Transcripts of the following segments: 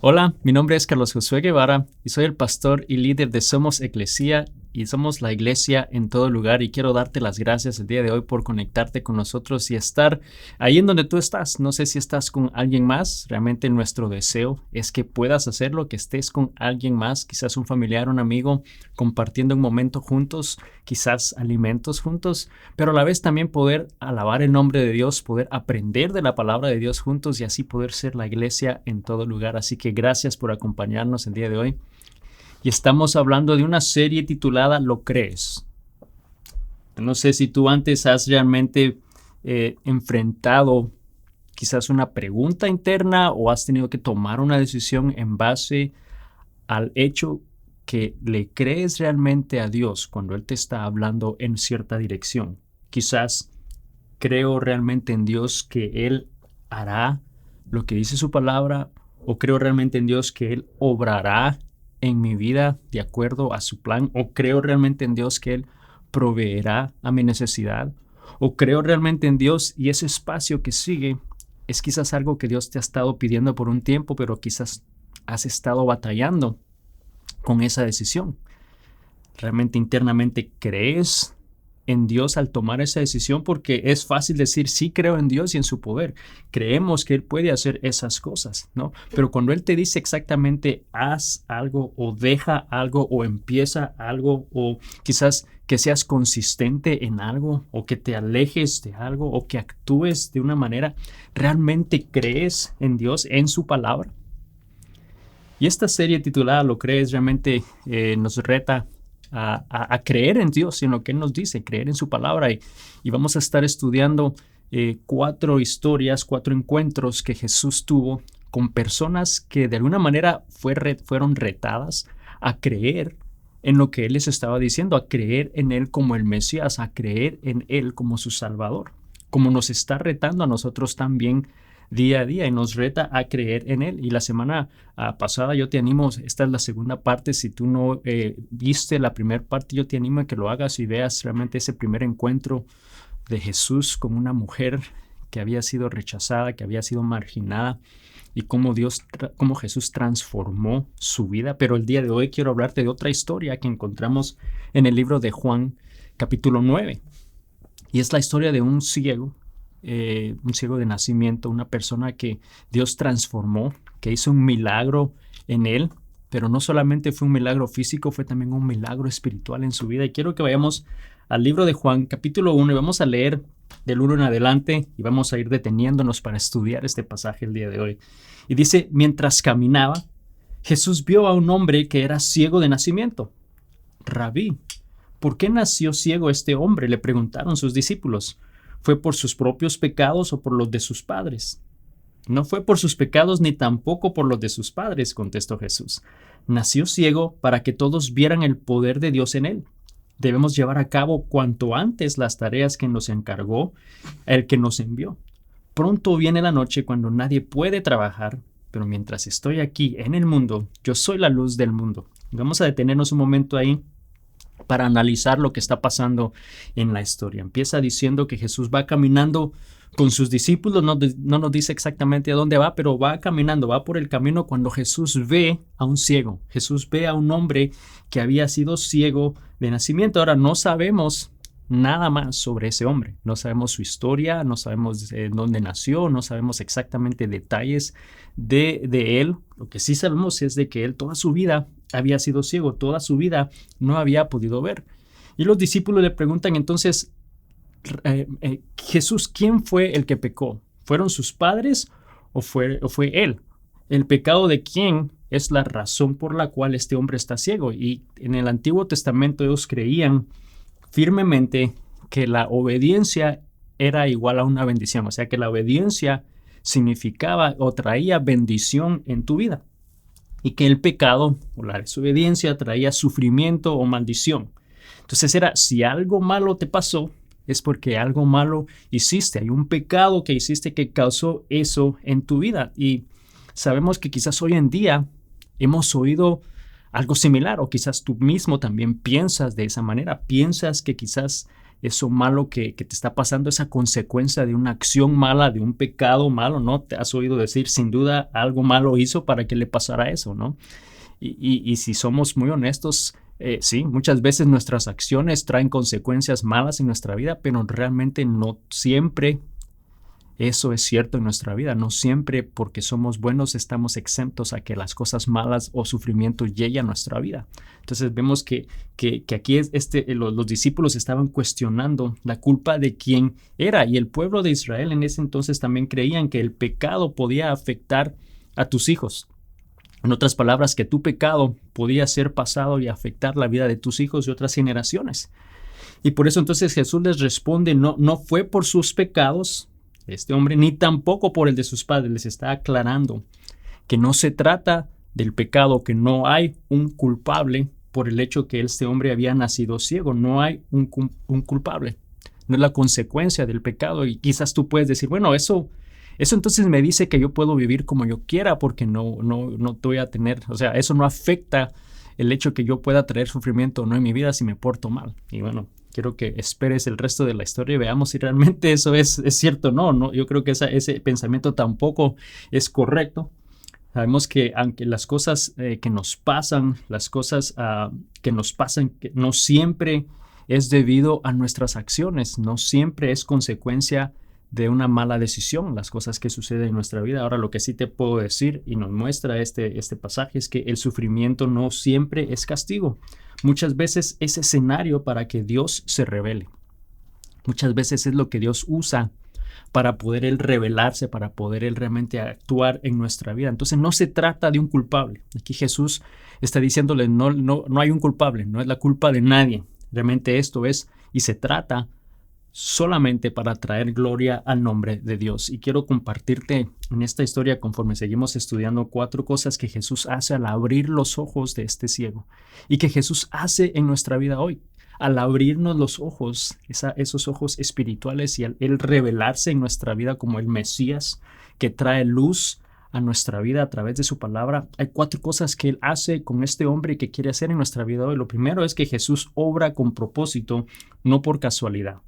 Hola, mi nombre es Carlos Josué Guevara y soy el pastor y líder de Somos Eclesia y somos la iglesia en todo lugar y quiero darte las gracias el día de hoy por conectarte con nosotros y estar ahí en donde tú estás. No sé si estás con alguien más, realmente nuestro deseo es que puedas hacerlo, que estés con alguien más, quizás un familiar, un amigo, compartiendo un momento juntos, quizás alimentos juntos, pero a la vez también poder alabar el nombre de Dios, poder aprender de la palabra de Dios juntos y así poder ser la iglesia en todo lugar. Así que gracias por acompañarnos el día de hoy. Y estamos hablando de una serie titulada ¿Lo crees? No sé si tú antes has realmente enfrentado quizás una pregunta interna o has tenido que tomar una decisión en base al hecho que le crees realmente a Dios cuando Él te está hablando en cierta dirección. Quizás creo realmente en Dios que Él hará lo que dice su palabra o creo realmente en Dios que Él obrará en mi vida de acuerdo a su plan o creo realmente en Dios que Él proveerá a mi necesidad o creo realmente en Dios y ese espacio que sigue es quizás algo que Dios te ha estado pidiendo por un tiempo, pero quizás has estado batallando con esa decisión. ¿Realmente internamente crees en Dios al tomar esa decisión? Porque es fácil decir, sí creo en Dios y en su poder. Creemos que Él puede hacer esas cosas, ¿no? Pero cuando Él te dice exactamente, haz algo o deja algo o empieza algo o quizás que seas consistente en algo o que te alejes de algo o que actúes de una manera, ¿realmente crees en Dios, en su palabra? Y esta serie titulada ¿Lo crees? Realmente nos reta a creer en Dios y en lo que Él nos dice, creer en su palabra. Y vamos a estar estudiando 4 historias, 4 encuentros que Jesús tuvo con personas que de alguna manera fueron retadas a creer en lo que Él les estaba diciendo, a creer en Él como el Mesías, a creer en Él como su Salvador, como nos está retando a nosotros también día a día y nos reta a creer en Él. Y la semana pasada yo te animo, esta es la segunda parte, si tú no viste la primera parte, yo te animo a que lo hagas y veas realmente ese primer encuentro de Jesús con una mujer que había sido rechazada, que había sido marginada y cómo cómo Jesús transformó su vida. Pero el día de hoy quiero hablarte de otra historia que encontramos en el libro de Juan, capítulo 9. Y es la historia de un ciego de nacimiento, una persona que Dios transformó, que hizo un milagro en él, pero no solamente fue un milagro físico, fue también un milagro espiritual en su vida. Y quiero que vayamos al libro de Juan, capítulo 1, y vamos a leer del 1 en adelante y vamos a ir deteniéndonos para estudiar este pasaje el día de hoy. Y dice, mientras caminaba, Jesús vio a un hombre que era ciego de nacimiento. Rabí, ¿por qué nació ciego este hombre?, le preguntaron sus discípulos. ¿Fue por sus propios pecados o por los de sus padres? No fue por sus pecados ni tampoco por los de sus padres, contestó Jesús. Nació ciego para que todos vieran el poder de Dios en él. Debemos llevar a cabo cuanto antes las tareas que nos encargó el que nos envió. Pronto viene la noche cuando nadie puede trabajar, pero mientras estoy aquí en el mundo, yo soy la luz del mundo. Vamos a detenernos un momento ahí para analizar lo que está pasando en la historia. Empieza diciendo que Jesús va caminando con sus discípulos, no nos dice exactamente a dónde va, pero va caminando, va por el camino cuando Jesús ve a un ciego. Jesús ve a un hombre que había sido ciego de nacimiento. Ahora no sabemos nada más sobre ese hombre. No sabemos su historia, no sabemos dónde nació, no sabemos exactamente detalles de él. Lo que sí sabemos es de que él toda su vida había sido ciego, toda su vida no había podido ver. Y los discípulos le preguntan entonces, Jesús, ¿quién fue el que pecó? ¿Fueron sus padres o fue él? ¿El pecado de quién es la razón por la cual este hombre está ciego? Y en el Antiguo Testamento ellos creían firmemente que la obediencia era igual a una bendición, o sea que la obediencia significaba o traía bendición en tu vida y que el pecado o la desobediencia traía sufrimiento o maldición. Entonces era, si algo malo te pasó, es porque algo malo hiciste, hay un pecado que hiciste que causó eso en tu vida. Y sabemos que quizás hoy en día hemos oído algo similar o quizás tú mismo también piensas de esa manera, piensas que quizás eso malo que te está pasando, esa consecuencia de una acción mala, de un pecado malo, ¿no? Te has oído decir, sin duda, algo malo hizo para que le pasara eso, ¿no? Y si somos muy honestos, sí, muchas veces nuestras acciones traen consecuencias malas en nuestra vida, pero realmente no siempre eso es cierto en nuestra vida. No siempre porque somos buenos estamos exentos a que las cosas malas o sufrimiento lleguen a nuestra vida. Entonces vemos que aquí los discípulos estaban cuestionando la culpa de quién era, y el pueblo de Israel en ese entonces también creían que el pecado podía afectar a tus hijos. En otras palabras, que tu pecado podía ser pasado y afectar la vida de tus hijos y otras generaciones. Y por eso entonces Jesús les responde, no fue por sus pecados este hombre, ni tampoco por el de sus padres. Les está aclarando que no se trata del pecado, que no hay un culpable por el hecho que este hombre había nacido ciego. No hay un culpable. No es la consecuencia del pecado. Y quizás tú puedes decir, bueno, eso entonces me dice que yo puedo vivir como yo quiera porque no voy a tener, o sea, eso no afecta el hecho que yo pueda traer sufrimiento o no en mi vida si me porto mal. Y bueno, quiero que esperes el resto de la historia y veamos si realmente eso es cierto o no. Yo creo que ese pensamiento tampoco es correcto. Sabemos que aunque las cosas que nos pasan, que no siempre es debido a nuestras acciones, no siempre es consecuencia de una mala decisión, las cosas que suceden en nuestra vida. Ahora, lo que sí te puedo decir y nos muestra este pasaje es que el sufrimiento no siempre es castigo. Muchas veces es escenario para que Dios se revele. Muchas veces es lo que Dios usa para poder Él revelarse, para poder Él realmente actuar en nuestra vida. Entonces no se trata de un culpable. Aquí Jesús está diciéndole, no hay un culpable, no es la culpa de nadie. Realmente esto es, y se trata solamente para traer gloria al nombre de Dios. Y quiero compartirte en esta historia, conforme seguimos estudiando, 4 cosas que Jesús hace al abrir los ojos de este ciego y que Jesús hace en nuestra vida hoy. Al abrirnos los ojos, esos ojos espirituales, y al Él revelarse en nuestra vida como el Mesías que trae luz a nuestra vida a través de su palabra, hay 4 cosas que Él hace con este hombre y que quiere hacer en nuestra vida hoy. Lo primero es que Jesús obra con propósito, no por casualidad.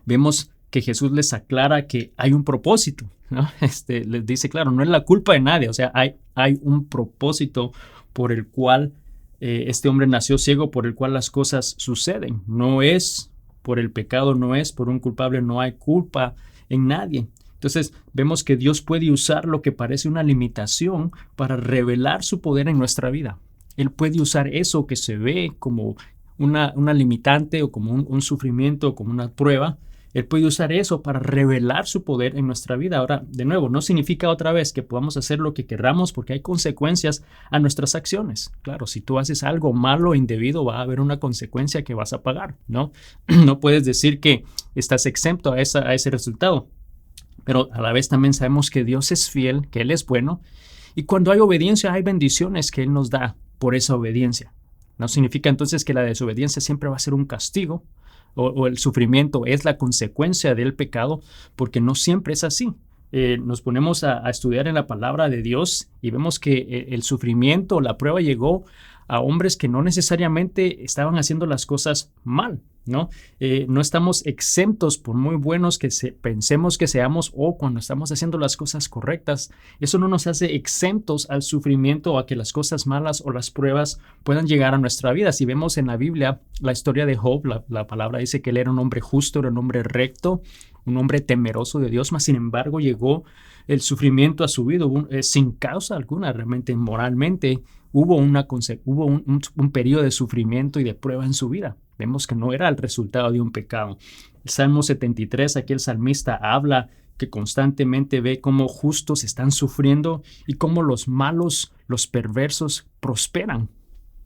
Vemos que Jesús les aclara que hay un propósito, ¿no? Les dice, claro, no es la culpa de nadie, o sea, hay un propósito por el cual este hombre nació ciego, por el cual las cosas suceden. No es por el pecado, no es por un culpable, no hay culpa en nadie. Entonces vemos que Dios puede usar lo que parece una limitación para revelar su poder en nuestra vida. Él puede usar eso que se ve como una limitante o como un sufrimiento o como una prueba. Él puede usar eso para revelar su poder en nuestra vida. Ahora, de nuevo, no significa otra vez que podamos hacer lo que querramos, porque hay consecuencias a nuestras acciones. Claro, si tú haces algo malo o indebido, va a haber una consecuencia que vas a pagar, ¿no? No puedes decir que estás exento a ese resultado. Pero a la vez también sabemos que Dios es fiel, que Él es bueno. Y cuando hay obediencia, hay bendiciones que Él nos da por esa obediencia. No significa entonces que la desobediencia siempre va a ser un castigo, o el sufrimiento es la consecuencia del pecado, porque no siempre es así. Nos ponemos a estudiar en la palabra de Dios y vemos que el sufrimiento, la prueba llegó a hombres que no necesariamente estaban haciendo las cosas mal, ¿no? No estamos exentos por muy buenos que pensemos que seamos, o cuando estamos haciendo las cosas correctas. Eso no nos hace exentos al sufrimiento o a que las cosas malas o las pruebas puedan llegar a nuestra vida. Si vemos en la Biblia la historia de Job, la palabra dice que él era un hombre justo, era un hombre recto, un hombre temeroso de Dios, mas sin embargo llegó el sufrimiento a su vida sin causa alguna. Realmente moralmente hubo un periodo de sufrimiento y de prueba en su vida. Vemos que no era el resultado de un pecado. El Salmo 73, aquí el salmista habla que constantemente ve cómo justos están sufriendo y cómo los malos, los perversos prosperan,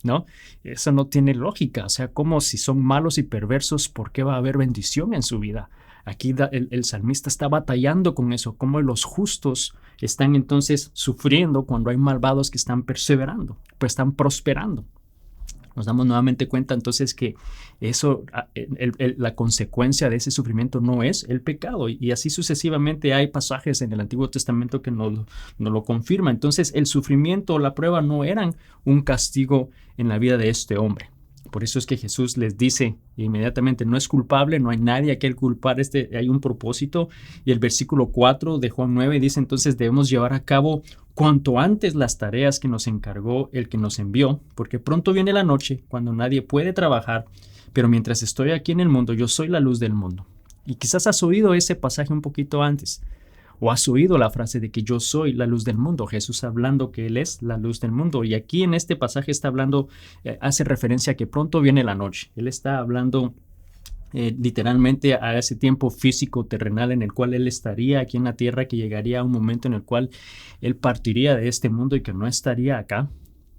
¿no? Eso no tiene lógica. O sea, como si son malos y perversos, ¿por qué va a haber bendición en su vida? Aquí el salmista está batallando con eso, cómo los justos están entonces sufriendo cuando hay malvados que están perseverando, pues están prosperando. Nos damos nuevamente cuenta entonces que eso, la consecuencia de ese sufrimiento no es el pecado, y así sucesivamente hay pasajes en el Antiguo Testamento que nos lo confirman. Entonces el sufrimiento o la prueba no eran un castigo en la vida de este hombre. Por eso es que Jesús les dice inmediatamente, no es culpable, no hay nadie a quien culpar, hay un propósito. Y el versículo 4 de Juan 9 dice, entonces debemos llevar a cabo cuanto antes las tareas que nos encargó el que nos envió, porque pronto viene la noche cuando nadie puede trabajar, pero mientras estoy aquí en el mundo, yo soy la luz del mundo. Y quizás has oído ese pasaje un poquito antes. O has oído la frase de que yo soy la luz del mundo, Jesús hablando que Él es la luz del mundo. Y aquí en este pasaje está hablando, hace referencia a que pronto viene la noche. Él está hablando literalmente a ese tiempo físico, terrenal, en el cual Él estaría aquí en la tierra, que llegaría a un momento en el cual Él partiría de este mundo y que no estaría acá,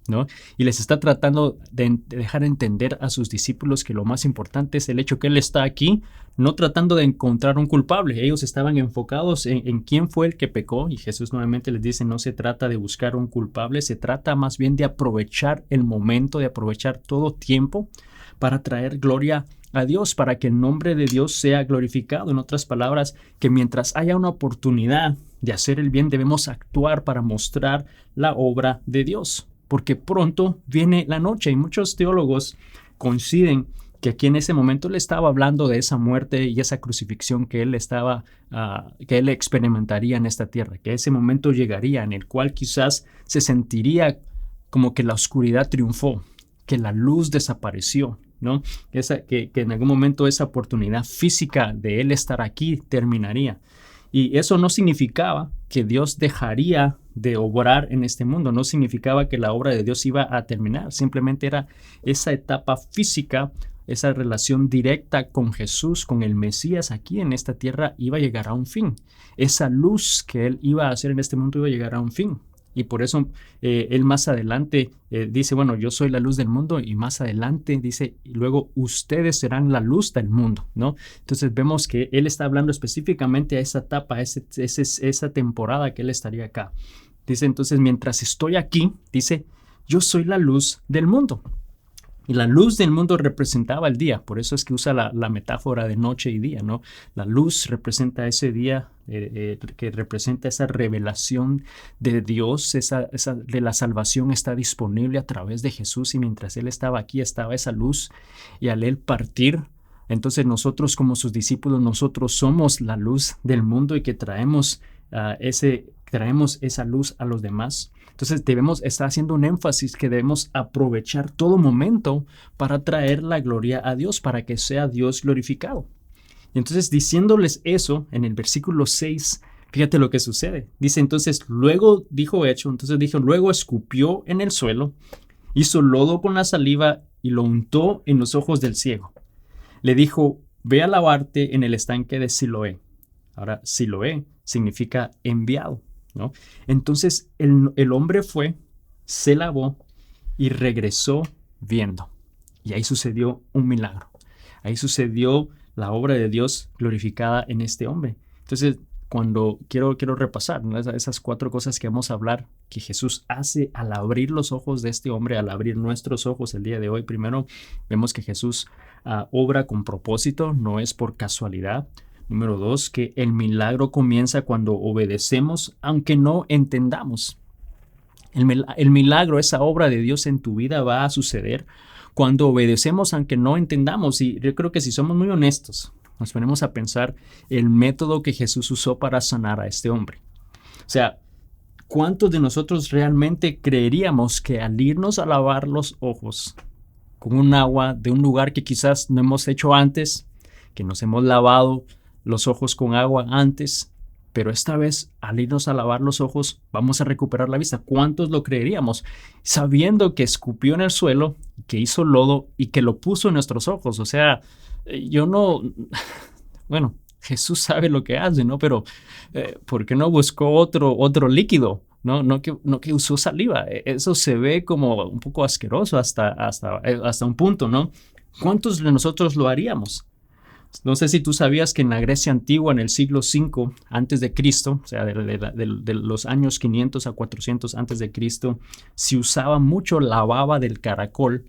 ¿no? Y les está tratando de dejar entender a sus discípulos que lo más importante es el hecho que Él está aquí, no tratando de encontrar un culpable. Ellos estaban enfocados en quién fue el que pecó, y Jesús nuevamente les dice, no se trata de buscar un culpable, se trata más bien de aprovechar el momento, de aprovechar todo tiempo para traer gloria a Dios, para que el nombre de Dios sea glorificado. En otras palabras, que mientras haya una oportunidad de hacer el bien, debemos actuar para mostrar la obra de Dios, porque pronto viene la noche. Y muchos teólogos coinciden que aquí en ese momento Él estaba hablando de esa muerte y esa crucifixión que Él que Él experimentaría en esta tierra, que ese momento llegaría en el cual quizás se sentiría como que la oscuridad triunfó, que la luz desapareció, ¿no? Que en algún momento esa oportunidad física de Él estar aquí terminaría. Y eso no significaba que Dios dejaría de obrar en este mundo, no significaba que la obra de Dios iba a terminar, simplemente era esa etapa física, esa relación directa con Jesús, con el Mesías aquí en esta tierra iba a llegar a un fin. Esa luz que Él iba a hacer en este mundo iba a llegar a un fin. Y por eso Él más adelante dice, bueno, yo soy la luz del mundo, y más adelante dice, y luego ustedes serán la luz del mundo, ¿no? Entonces vemos que Él está hablando específicamente a esa etapa, esa temporada que Él estaría acá. Dice, entonces, mientras estoy aquí, dice, yo soy la luz del mundo. Y la luz del mundo representaba el día, por eso es que usa la metáfora de noche y día, ¿no? La luz representa ese día, que representa esa revelación de Dios, de la salvación está disponible a través de Jesús, y mientras Él estaba aquí estaba esa luz, y al Él partir, entonces nosotros como sus discípulos, nosotros somos la luz del mundo, y que traemos esa luz a los demás. Entonces está haciendo un énfasis que debemos aprovechar todo momento para traer la gloria a Dios, para que sea Dios glorificado. Y entonces, diciéndoles eso, en el versículo 6, fíjate lo que sucede. Dice, entonces, luego luego escupió en el suelo, hizo lodo con la saliva y lo untó en los ojos del ciego. Le dijo, ve a lavarte en el estanque de Siloé. Ahora, Siloé significa enviado, ¿no? Entonces el hombre fue, se lavó y regresó viendo. Y ahí sucedió un milagro. Ahí sucedió la obra de Dios glorificada en este hombre. Entonces, cuando quiero repasar, ¿no?, esas 4 cosas que vamos a hablar, que Jesús hace al abrir los ojos de este hombre, al abrir nuestros ojos el día de hoy. Primero, vemos que Jesús obra con propósito, no es por casualidad. Número 2, que el milagro comienza cuando obedecemos, aunque no entendamos. El milagro, esa obra de Dios en tu vida va a suceder cuando obedecemos, aunque no entendamos. Y yo creo que si somos muy honestos, nos ponemos a pensar el método que Jesús usó para sanar a este hombre. O sea, ¿cuántos de nosotros realmente creeríamos que al irnos a lavar los ojos con un agua de un lugar que quizás no hemos hecho antes, que nos hemos lavado los ojos con agua antes, pero esta vez al irnos a lavar los ojos vamos a recuperar la vista? ¿Cuántos lo creeríamos? Sabiendo que escupió en el suelo, que hizo lodo y que lo puso en nuestros ojos. O sea, bueno, Jesús sabe lo que hace, ¿no? Pero ¿por qué no buscó otro líquido? No que usó saliva. Eso se ve como un poco asqueroso hasta un punto, ¿no? ¿Cuántos de nosotros lo haríamos? No sé si tú sabías que en la Grecia antigua, en el siglo V antes de Cristo, o sea, de los años 500 a 400 antes de Cristo, se usaba mucho la baba del caracol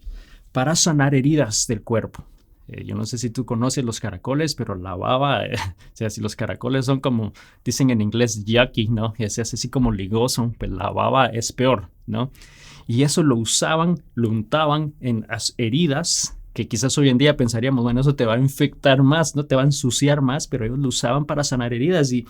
para sanar heridas del cuerpo. Yo no sé si tú conoces los caracoles, pero la baba, o sea, si los caracoles son como, dicen en inglés, yucky, ¿no? Y se hace así como ligoso, pues la baba es peor, ¿no? Y eso lo usaban, lo untaban en las heridas que quizás hoy en día pensaríamos, bueno, eso te va a infectar más, no te va a ensuciar más, pero ellos lo usaban para sanar heridas. Y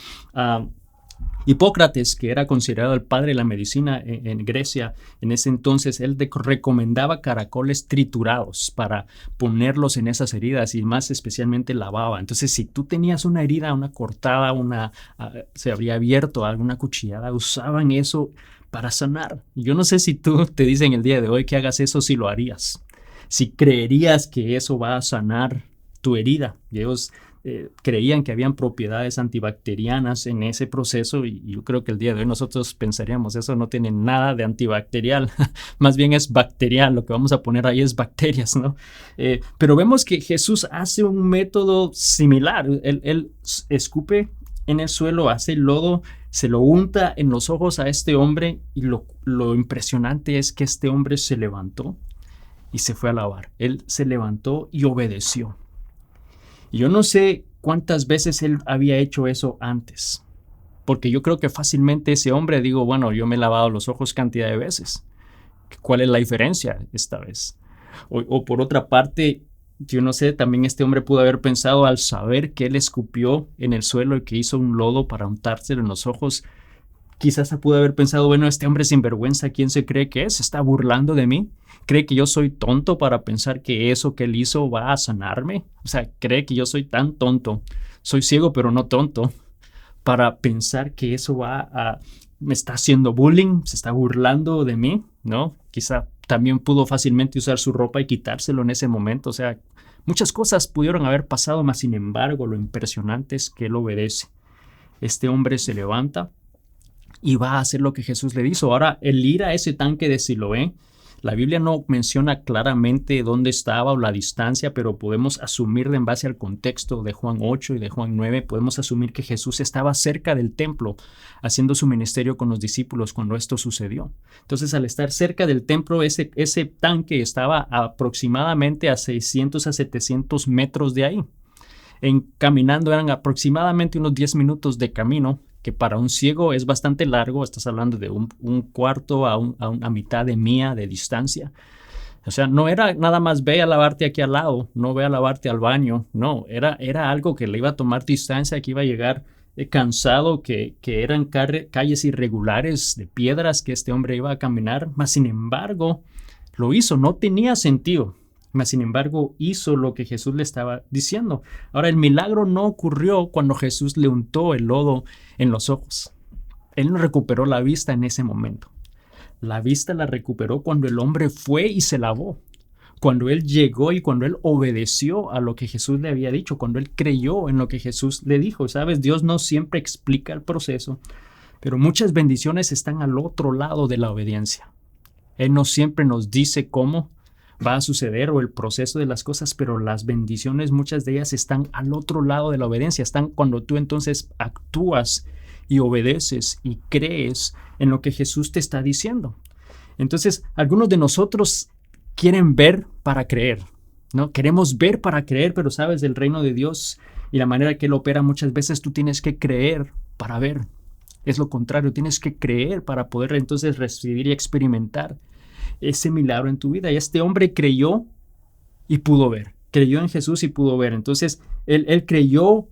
Hipócrates, que era considerado el padre de la medicina en Grecia, en ese entonces, él recomendaba caracoles triturados para ponerlos en esas heridas y más especialmente la baba. Entonces, si tú tenías una herida, una cortada, se habría abierto alguna cuchillada, usaban eso para sanar. Yo no sé si tú te dicen el día de hoy que hagas eso, si lo harías, si creerías que eso va a sanar tu herida. Ellos creían que habían propiedades antibacterianas en ese proceso y yo creo que el día de hoy nosotros pensaríamos eso no tiene nada de antibacterial, más bien es bacterial, lo que vamos a poner ahí es bacterias, ¿no? Pero vemos que Jesús hace un método similar, él escupe en el suelo, hace el lodo, se lo unta en los ojos a este hombre y lo impresionante es que este hombre se levantó y se fue a lavar. Él se levantó y obedeció. Yo no sé cuántas veces él había hecho eso antes, porque yo creo que fácilmente ese hombre, digo, bueno, yo me he lavado los ojos cantidad de veces. ¿Cuál es la diferencia esta vez? O por otra parte, yo no sé, también este hombre pudo haber pensado al saber que él escupió en el suelo y que hizo un lodo para untárselo en los ojos, quizás se pudo haber pensado, bueno, este hombre sinvergüenza, ¿quién se cree que es? ¿Se está burlando de mí? ¿Cree que yo soy tonto para pensar que eso que él hizo va a sanarme? O sea, ¿cree que yo soy tan tonto? Soy ciego, pero no tonto, para pensar que eso me está haciendo bullying, se está burlando de mí, ¿no? Quizá también pudo fácilmente usar su ropa y quitárselo en ese momento. O sea, muchas cosas pudieron haber pasado, mas sin embargo, lo impresionante es que él obedece. Este hombre se levanta y va a hacer lo que Jesús le dijo. Ahora, el ir a ese tanque de Siloé, la Biblia no menciona claramente dónde estaba o la distancia, pero podemos asumir en base al contexto de Juan 8 y de Juan 9, podemos asumir que Jesús estaba cerca del templo haciendo su ministerio con los discípulos cuando esto sucedió. Entonces, al estar cerca del templo, ese tanque estaba aproximadamente a 600 a 700 metros de ahí. Caminando eran aproximadamente unos 10 minutos de camino, que para un ciego es bastante largo. Estás hablando de un cuarto a una mitad de milla de distancia. O sea, no era nada más ve a lavarte aquí al lado, no ve a lavarte al baño, no, era algo que le iba a tomar distancia, que iba a llegar cansado, que eran calles irregulares de piedras que este hombre iba a caminar, mas sin embargo lo hizo, no tenía sentido. Mas, sin embargo, hizo lo que Jesús le estaba diciendo. Ahora, el milagro no ocurrió cuando Jesús le untó el lodo en los ojos. Él no recuperó la vista en ese momento. La vista la recuperó cuando el hombre fue y se lavó. Cuando él llegó y cuando él obedeció a lo que Jesús le había dicho. Cuando él creyó en lo que Jesús le dijo. ¿Sabes? Dios no siempre explica el proceso, pero muchas bendiciones están al otro lado de la obediencia. Él no siempre nos dice cómo va a suceder o el proceso de las cosas, pero las bendiciones, muchas de ellas están al otro lado de la obediencia, están cuando tú entonces actúas y obedeces y crees en lo que Jesús te está diciendo. Entonces, algunos de nosotros quieren ver para creer, ¿no? Queremos ver para creer, pero sabes, el reino de Dios y la manera que Él opera, muchas veces tú tienes que creer para ver. Es lo contrario, tienes que creer para poder entonces recibir y experimentar ese milagro en tu vida. Y este hombre creyó y pudo ver. Creyó en Jesús y pudo ver. Entonces, él creyó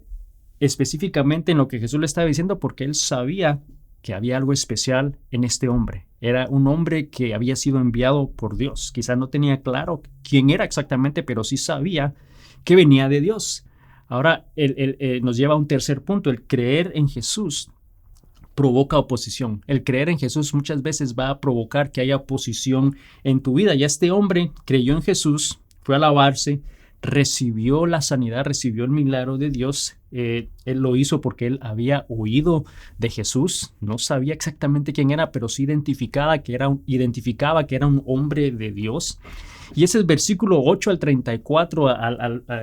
específicamente en lo que Jesús le estaba diciendo porque él sabía que había algo especial en este hombre. Era un hombre que había sido enviado por Dios. Quizás no tenía claro quién era exactamente, pero sí sabía que venía de Dios. Ahora, nos lleva a un tercer punto. El creer en Jesús provoca oposición. El creer en Jesús muchas veces va a provocar que haya oposición en tu vida. Ya este hombre creyó en Jesús, fue a lavarse, recibió la sanidad, recibió el milagro de Dios. Él lo hizo porque él había oído de Jesús. No sabía exactamente quién era, pero sí identificaba que era un hombre de Dios. Y ese es el versículo 8 al 34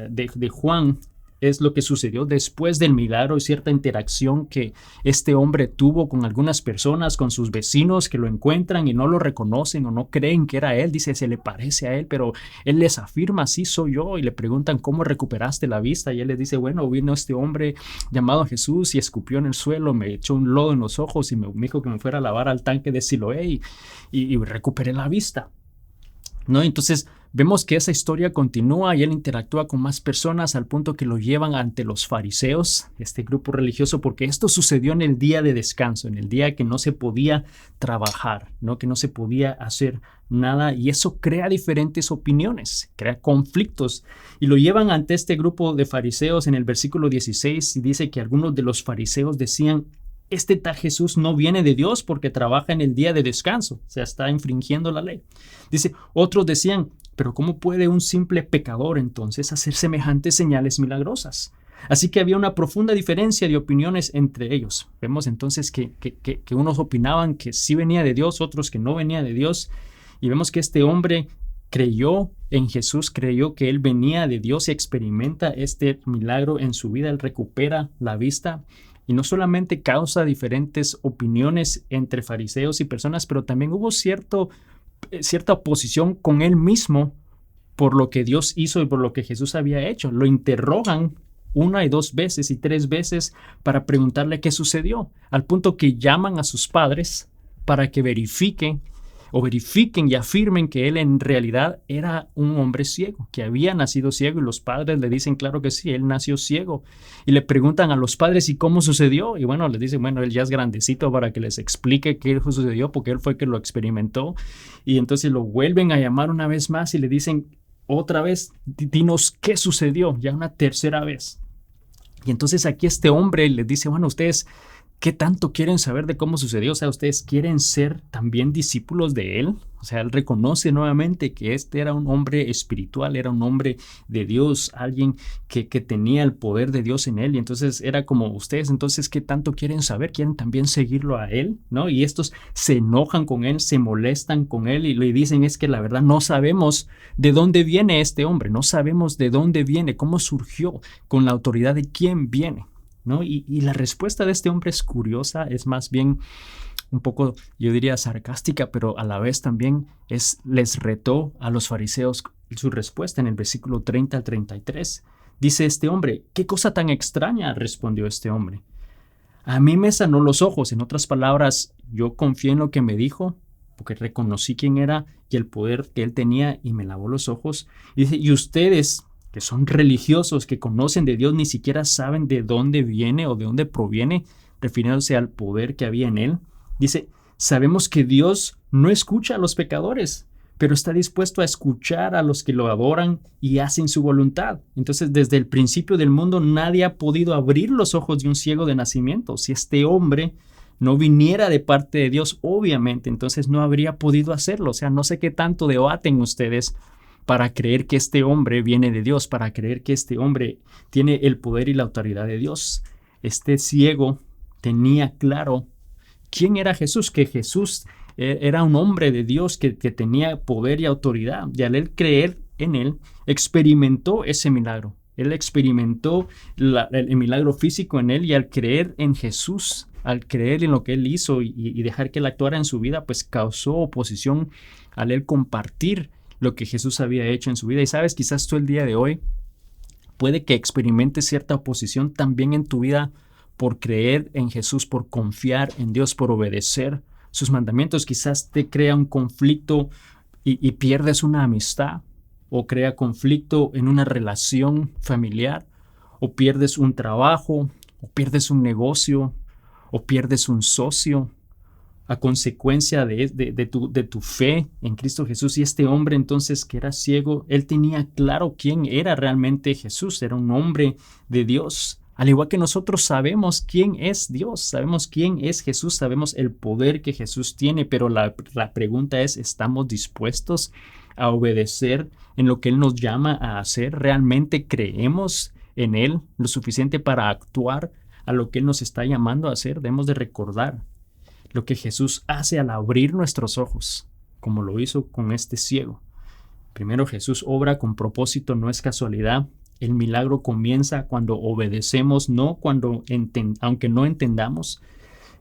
de Juan. Es lo que sucedió después del milagro y cierta interacción que este hombre tuvo con algunas personas, con sus vecinos que lo encuentran y no lo reconocen o no creen que era él. Dice, se le parece a él, pero él les afirma, sí soy yo, y le preguntan, ¿cómo recuperaste la vista? Y él les dice, bueno, vino este hombre llamado Jesús y escupió en el suelo, me echó un lodo en los ojos y me dijo que me fuera a lavar al tanque de Siloé y recuperé la vista. ¿No? Entonces Vemos que esa historia continúa y él interactúa con más personas al punto que lo llevan ante los fariseos, este grupo religioso, porque esto sucedió en el día de descanso, en el día que no se podía trabajar, ¿no? Que no se podía hacer nada, y eso crea diferentes opiniones, crea conflictos, y lo llevan ante este grupo de fariseos en el versículo 16 y dice que algunos de los fariseos decían: este tal Jesús no viene de Dios porque trabaja en el día de descanso, o sea, está infringiendo la ley. Dice, otros decían: pero ¿cómo puede un simple pecador entonces hacer semejantes señales milagrosas? Así que había una profunda diferencia de opiniones entre ellos. Vemos entonces que unos opinaban que sí venía de Dios, otros que no venía de Dios. Y vemos que este hombre creyó en Jesús, creyó que él venía de Dios y experimenta este milagro en su vida. Él recupera la vista. Y no solamente causa diferentes opiniones entre fariseos y personas, pero también hubo cierta oposición con él mismo por lo que Dios hizo y por lo que Jesús había hecho. Lo interrogan 1 y 2 veces y 3 veces para preguntarle qué sucedió, al punto que llaman a sus padres para que verifiquen y afirmen que él en realidad era un hombre ciego, que había nacido ciego, y los padres le dicen, claro que sí, él nació ciego. Y le preguntan a los padres, ¿y cómo sucedió? Y bueno, les dicen, bueno, él ya es grandecito para que les explique qué sucedió, porque él fue el que lo experimentó. Y entonces lo vuelven a llamar una vez más y le dicen, otra vez, dinos qué sucedió, ya una tercera vez. Y entonces aquí este hombre les dice, bueno, ustedes, ¿qué tanto quieren saber de cómo sucedió? O sea, ¿ustedes quieren ser también discípulos de él? O sea, él reconoce nuevamente que este era un hombre espiritual, era un hombre de Dios, alguien que tenía el poder de Dios en él. Y entonces era como, ustedes, entonces, ¿qué tanto quieren saber? ¿Quieren también seguirlo a él? ¿No? Y estos se enojan con él, se molestan con él y le dicen, es que la verdad no sabemos de dónde viene este hombre, no sabemos de dónde viene, cómo surgió, con la autoridad de quién viene, ¿no? Y la respuesta de este hombre es curiosa, es más bien un poco, yo diría, sarcástica, pero a la vez también les retó a los fariseos su respuesta en el versículo 30 al 33. Dice este hombre, ¿qué cosa tan extraña? Respondió este hombre. A mí me sanó los ojos. En otras palabras, yo confié en lo que me dijo, porque reconocí quién era y el poder que él tenía, y me lavó los ojos. Y dice, y ustedes, que son religiosos, que conocen de Dios, ni siquiera saben de dónde viene o de dónde proviene, refiriéndose al poder que había en él. Dice, sabemos que Dios no escucha a los pecadores, pero está dispuesto a escuchar a los que lo adoran y hacen su voluntad. Entonces, desde el principio del mundo, nadie ha podido abrir los ojos de un ciego de nacimiento. Si este hombre no viniera de parte de Dios, obviamente, entonces no habría podido hacerlo. O sea, no sé qué tanto debaten ustedes para creer que este hombre viene de Dios, para creer que este hombre tiene el poder y la autoridad de Dios. Este ciego tenía claro quién era Jesús, que Jesús era un hombre de Dios que tenía poder y autoridad. Y al él creer en él, experimentó ese milagro. Él experimentó el milagro físico en él, y al creer en Jesús, al creer en lo que él hizo y dejar que él actuara en su vida, pues causó oposición al él compartir lo que Jesús había hecho en su vida. Y sabes, quizás tú el día de hoy puede que experimentes cierta oposición también en tu vida por creer en Jesús, por confiar en Dios, por obedecer sus mandamientos. Quizás te crea un conflicto y pierdes una amistad, o crea conflicto en una relación familiar, o pierdes un trabajo, o pierdes un negocio, o pierdes un socio a consecuencia de tu fe en Cristo Jesús. Y este hombre entonces, que era ciego, él tenía claro quién era realmente Jesús. Era un hombre de Dios. Al igual que nosotros sabemos quién es Dios, sabemos quién es Jesús, sabemos el poder que Jesús tiene, pero la pregunta es, ¿estamos dispuestos a obedecer en lo que Él nos llama a hacer? ¿Realmente creemos en Él lo suficiente para actuar a lo que Él nos está llamando a hacer? Debemos de recordar lo que Jesús hace al abrir nuestros ojos, como lo hizo con este ciego. Primero, Jesús obra con propósito, no es casualidad. El milagro comienza cuando obedecemos, aunque no entendamos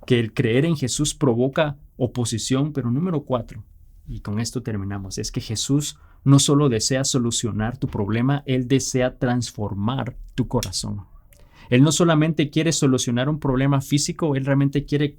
que el creer en Jesús provoca oposición. Pero número 4, y con esto terminamos, es que Jesús no solo desea solucionar tu problema, Él desea transformar tu corazón. Él no solamente quiere solucionar un problema físico, Él realmente quiere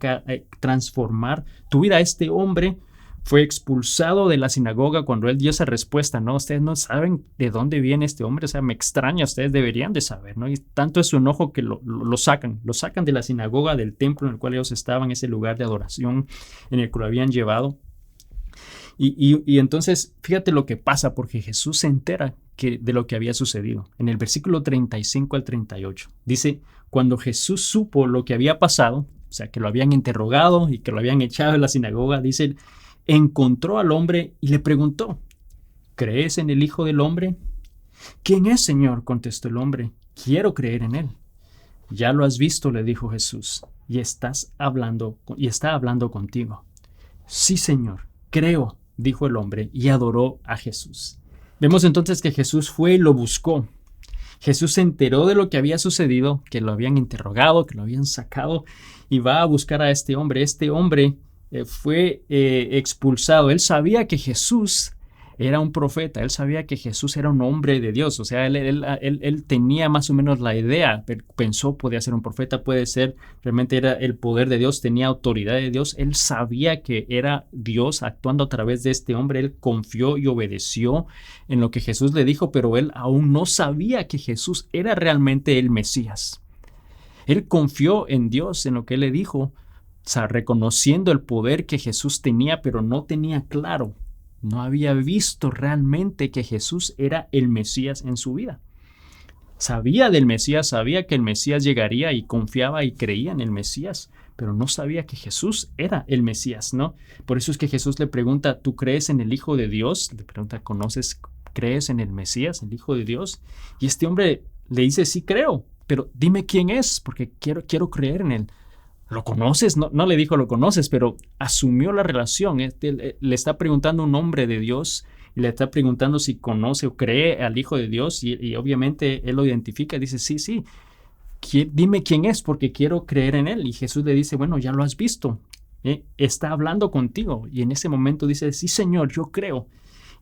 transformar tu vida. Este hombre fue expulsado de la sinagoga cuando él dio esa respuesta, ¿no? Ustedes no saben de dónde viene este hombre, o sea, me extraña, ustedes deberían de saber, ¿no? Y tanto es su enojo que lo sacan de la sinagoga, del templo en el cual ellos estaban, ese lugar de adoración en el que lo habían llevado. Y entonces, fíjate lo que pasa, porque Jesús se entera de lo que había sucedido. En el versículo 35 al 38, dice, cuando Jesús supo lo que había pasado, o sea, que lo habían interrogado y que lo habían echado de la sinagoga, dice, encontró al hombre y le preguntó, ¿crees en el Hijo del Hombre? ¿Quién es, Señor?, contestó el hombre, quiero creer en él. Ya lo has visto, le dijo Jesús, y está hablando contigo. Sí, Señor, creo, dijo el hombre, y adoró a Jesús. Vemos entonces que Jesús fue y lo buscó. Jesús se enteró de lo que había sucedido, que lo habían interrogado, que lo habían sacado, y va a buscar a este hombre. Este hombre fue expulsado. Él sabía que Jesús era un profeta, él sabía que Jesús era un hombre de Dios, o sea, él tenía más o menos la idea, pensó podía ser un profeta, puede ser, realmente era el poder de Dios, tenía autoridad de Dios, él sabía que era Dios actuando a través de este hombre, él confió y obedeció en lo que Jesús le dijo, pero él aún no sabía que Jesús era realmente el Mesías. Él confió en Dios, en lo que él le dijo, o sea, reconociendo el poder que Jesús tenía, pero no tenía claro. No había visto realmente que Jesús era el Mesías en su vida. Sabía del Mesías, sabía que el Mesías llegaría y confiaba y creía en el Mesías, pero no sabía que Jesús era el Mesías, ¿no? Por eso es que Jesús le pregunta, ¿tú crees en el Hijo de Dios? Le pregunta, ¿crees en el Mesías, el Hijo de Dios? Y este hombre le dice, sí creo, pero dime quién es, porque quiero creer en él. ¿Lo conoces? No le dijo lo conoces, pero asumió la relación. Le está preguntando un hombre de Dios y le está preguntando si conoce o cree al Hijo de Dios y obviamente él lo identifica y dice, sí, dime quién es porque quiero creer en él. Y Jesús le dice, bueno, ya lo has visto, está hablando contigo. Y en ese momento dice, sí, Señor, yo creo.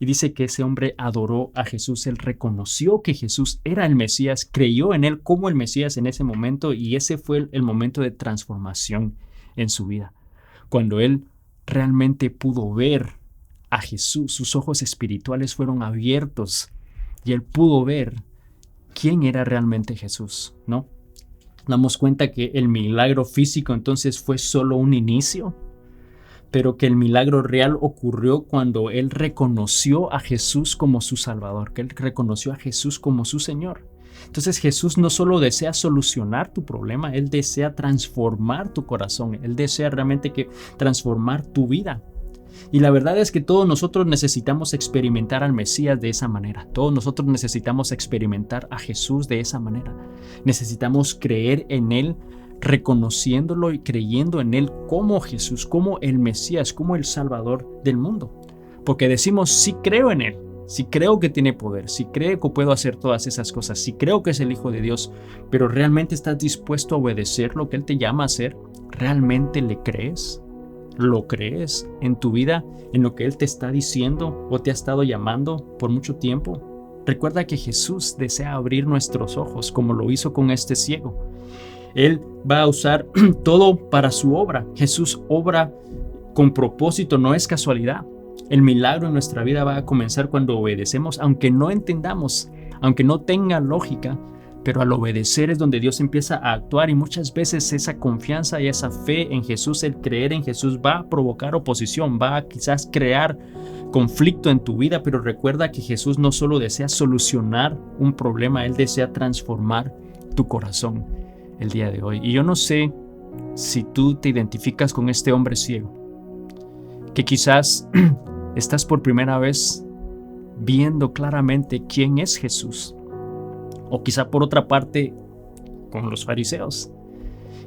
Y dice que ese hombre adoró a Jesús, él reconoció que Jesús era el Mesías, creyó en él como el Mesías en ese momento y ese fue el momento de transformación en su vida. Cuando él realmente pudo ver a Jesús, sus ojos espirituales fueron abiertos y él pudo ver quién era realmente Jesús, ¿no? Damos cuenta que el milagro físico entonces fue solo un inicio, pero que el milagro real ocurrió cuando él reconoció a Jesús como su Salvador, que él reconoció a Jesús como su Señor. Entonces Jesús no solo desea solucionar tu problema, él desea transformar tu corazón, él desea realmente transformar tu vida. Y la verdad es que todos nosotros necesitamos experimentar al Mesías de esa manera. Todos nosotros necesitamos experimentar a Jesús de esa manera. Necesitamos creer en él, reconociéndolo y creyendo en él como Jesús, como el Mesías, como el Salvador del mundo. Porque decimos, sí creo en él, sí creo que tiene poder, sí creo que puedo hacer todas esas cosas, sí creo que es el Hijo de Dios, pero ¿realmente estás dispuesto a obedecer lo que él te llama a hacer? ¿Realmente le crees? ¿Lo crees en tu vida, en lo que él te está diciendo o te ha estado llamando por mucho tiempo? Recuerda que Jesús desea abrir nuestros ojos como lo hizo con este ciego. Él va a usar todo para su obra. Jesús obra con propósito, no es casualidad. El milagro en nuestra vida va a comenzar cuando obedecemos, aunque no entendamos, aunque no tenga lógica, pero al obedecer es donde Dios empieza a actuar y muchas veces esa confianza y esa fe en Jesús, el creer en Jesús va a provocar oposición, va a quizás crear conflicto en tu vida, pero recuerda que Jesús no solo desea solucionar un problema, él desea transformar tu corazón el día de hoy. Y yo no sé si tú te identificas con este hombre ciego, que quizás estás por primera vez viendo claramente quién es Jesús, o quizá por otra parte con los fariseos,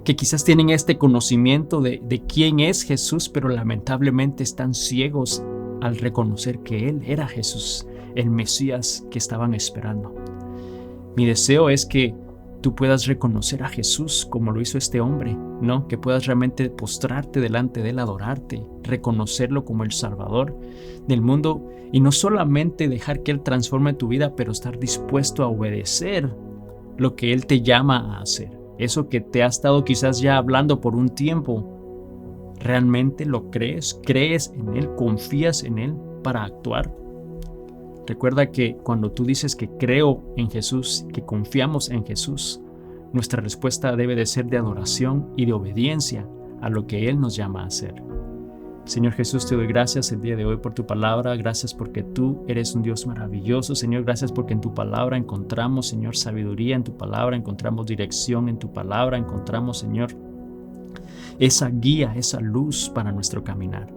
que quizás tienen este conocimiento de quién es Jesús, pero lamentablemente están ciegos al reconocer que Él era Jesús, el Mesías que estaban esperando. Mi deseo es que tú puedas reconocer a Jesús como lo hizo este hombre, ¿no? Que puedas realmente postrarte delante de Él, adorarte, reconocerlo como el Salvador del mundo y no solamente dejar que Él transforme tu vida, pero estar dispuesto a obedecer lo que Él te llama a hacer. Eso que te ha estado quizás ya hablando por un tiempo, ¿Realmente lo crees? ¿Crees en Él? ¿Confías en Él para actuar? Recuerda que cuando tú dices que creo en Jesús, que confiamos en Jesús, nuestra respuesta debe de ser de adoración y de obediencia a lo que Él nos llama a hacer. Señor Jesús, te doy gracias el día de hoy por tu palabra. Gracias porque tú eres un Dios maravilloso. Señor, gracias porque en tu palabra encontramos, Señor, sabiduría. En tu palabra encontramos dirección. En tu palabra encontramos, Señor, esa guía, esa luz para nuestro caminar.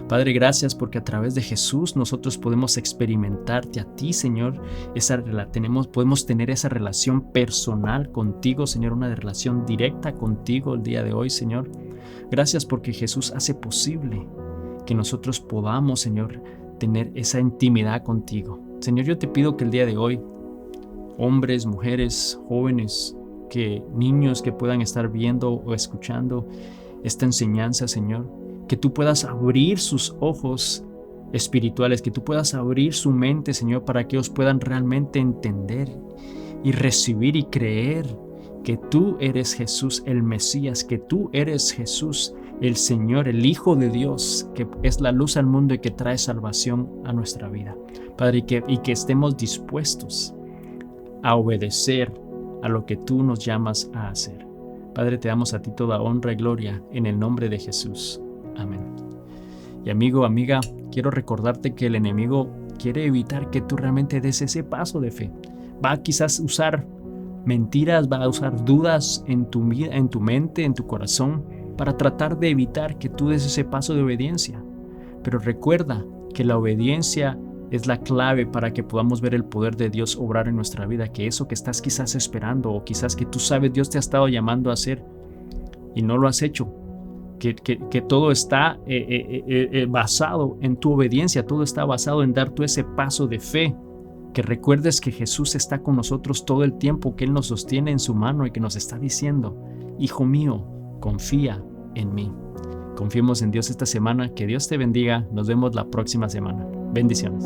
Padre, gracias porque a través de Jesús nosotros podemos experimentarte a ti, Señor. Podemos tener esa relación personal contigo, Señor, una relación directa contigo el día de hoy, Señor. Gracias porque Jesús hace posible que nosotros podamos, Señor, tener esa intimidad contigo. Señor, yo te pido que el día de hoy, hombres, mujeres, jóvenes, niños que puedan estar viendo o escuchando esta enseñanza, Señor, que tú puedas abrir sus ojos espirituales, que tú puedas abrir su mente, Señor, para que ellos puedan realmente entender y recibir y creer que tú eres Jesús el Mesías, que tú eres Jesús el Señor, el Hijo de Dios, que es la luz al mundo y que trae salvación a nuestra vida. Padre, y que estemos dispuestos a obedecer a lo que tú nos llamas a hacer. Padre, te damos a ti toda honra y gloria en el nombre de Jesús. Amén. Y amigo, amiga, quiero recordarte que el enemigo quiere evitar que tú realmente des ese paso de fe. Va a quizás usar mentiras, va a usar dudas en tu mente, en tu corazón, para tratar de evitar que tú des ese paso de obediencia. Pero recuerda que la obediencia es la clave para que podamos ver el poder de Dios obrar en nuestra vida, que eso que estás quizás esperando o quizás que tú sabes Dios te ha estado llamando a hacer y no lo has hecho, que todo está basado en tu obediencia, todo está basado en dar tú ese paso de fe, que recuerdes que Jesús está con nosotros todo el tiempo, que Él nos sostiene en su mano y que nos está diciendo: hijo mío, confía en mí. Confiemos en Dios esta semana. Que Dios te bendiga. Nos vemos la próxima semana. Bendiciones.